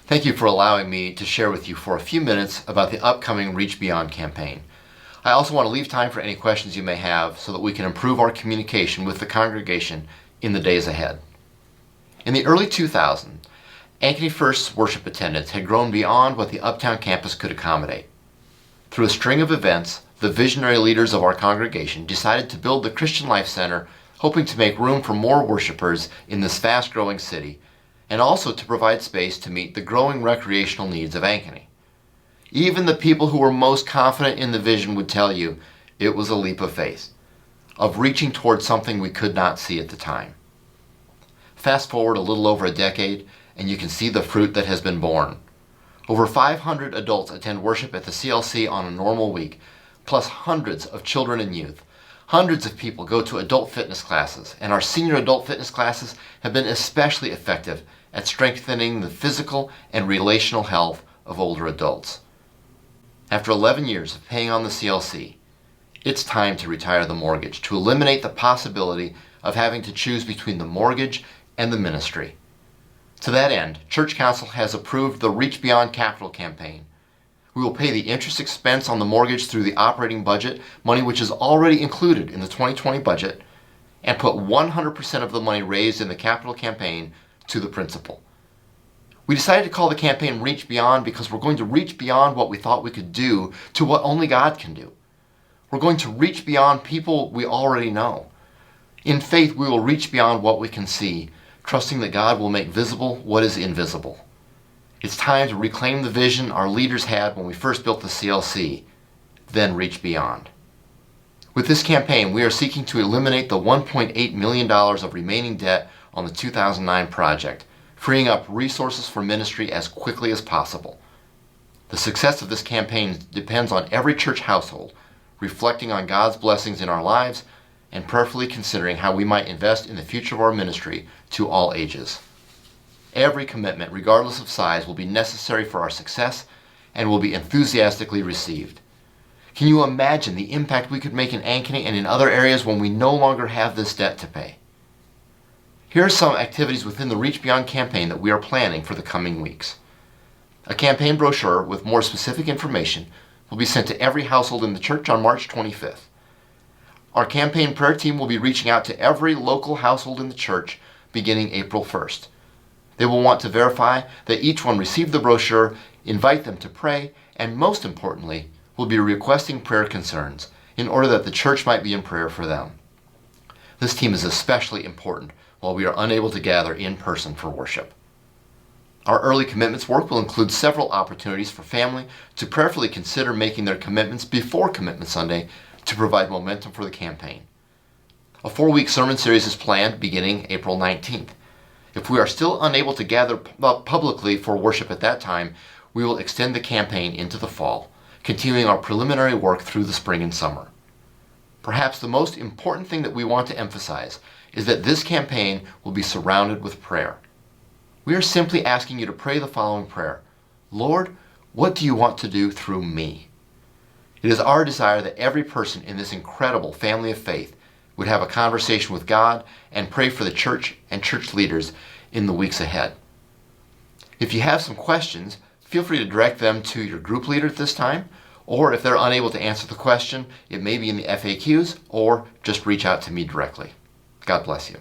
Thank you for allowing me to share with you for a few minutes about the upcoming Reach Beyond campaign. I also want to leave time for any questions you may have so that we can improve our communication with the congregation in the days ahead. In the early 2000s, Ankeny First's worship attendance had grown beyond what the Uptown campus could accommodate. Through a string of events, the visionary leaders of our congregation decided to build the Christian Life Center, hoping to make room for more worshipers in this fast-growing city, and also to provide space to meet the growing recreational needs of Ankeny. Even the people who were most confident in the vision would tell you it was a leap of faith, of reaching towards something we could not see at the time. Fast forward a little over a decade, and you can see the fruit that has been born. Over 500 adults attend worship at the CLC on a normal week, plus hundreds of children and youth. Hundreds of people go to adult fitness classes, and our senior adult fitness classes have been especially effective at strengthening the physical and relational health of older adults. After 11 years of paying on the CLC, it's time to retire the mortgage, to eliminate the possibility of having to choose between the mortgage and the ministry. To that end, Church Council has approved the Reach Beyond Capital campaign. We will pay the interest expense on the mortgage through the operating budget, money which is already included in the 2020 budget, and put 100% of the money raised in the capital campaign to the principal. We decided to call the campaign Reach Beyond because we're going to reach beyond what we thought we could do to what only God can do. We're going to reach beyond people we already know. In faith, we will reach beyond what we can see, trusting that God will make visible what is invisible. It's time to reclaim the vision our leaders had when we first built the CLC, then reach beyond. With this campaign, we are seeking to eliminate the $1.8 million of remaining debt on the 2009 project, freeing up resources for ministry as quickly as possible. The success of this campaign depends on every church household reflecting on God's blessings in our lives and prayerfully considering how we might invest in the future of our ministry to all ages. Every commitment, regardless of size, will be necessary for our success and will be enthusiastically received. Can you imagine the impact we could make in Ankeny and in other areas when we no longer have this debt to pay? Here are some activities within the Reach Beyond campaign that we are planning for the coming weeks. A campaign brochure with more specific information will be sent to every household in the church on March 25th. Our campaign prayer team will be reaching out to every local household in the church beginning April 1st. They will want to verify that each one received the brochure, invite them to pray, and most importantly, will be requesting prayer concerns in order that the church might be in prayer for them. This team is especially important while we are unable to gather in person for worship. Our early commitments work will include several opportunities for family to prayerfully consider making their commitments before Commitment Sunday to provide momentum for the campaign. A 4-week sermon series is planned beginning April 19th. If we are still unable to gather publicly for worship at that time, we will extend the campaign into the fall, continuing our preliminary work through the spring and summer. Perhaps the most important thing that we want to emphasize is that this campaign will be surrounded with prayer. We are simply asking you to pray the following prayer: Lord, what do you want to do through me? It is our desire that every person in this incredible family of faith would have a conversation with God and pray for the church and church leaders in the weeks ahead. If you have some questions, feel free to direct them to your group leader at this time, or if they're unable to answer the question, it may be in the FAQs, or just reach out to me directly. God bless you.